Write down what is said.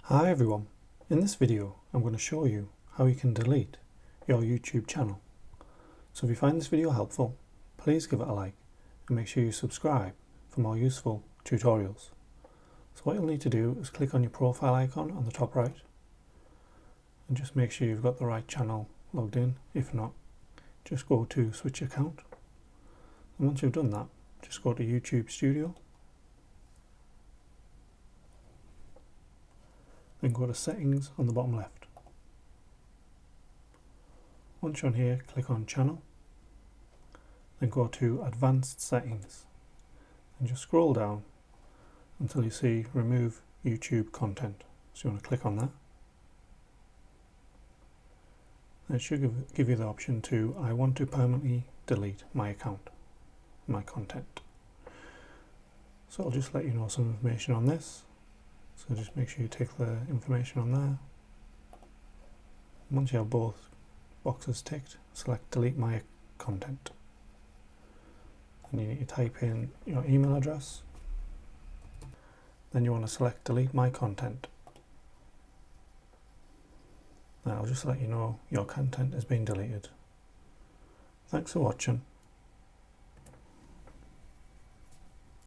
Hi everyone, in this video I'm going to show you how you can delete your YouTube channel. So if you find this video helpful, please give it a like and make sure you subscribe for more useful tutorials. So what you'll need to do is click on your profile icon on the top right and just make sure you've got the right channel logged in. If not, just go to switch account, and once you've done that, just go to YouTube Studio. Then go to settings on the bottom left. Once you're on here, click on channel, then go to advanced settings and just scroll down until you see remove YouTube content. So you want to click on that. And it should give you the option to I want to permanently delete my account, my content. So I'll just let you know some information on this. So just make sure you tick the information on there. Once you have both boxes ticked, select delete my content. And you need to type in your email address. Then you want to select delete my content. Now I'll just let you know your content has been deleted. Thanks for watching.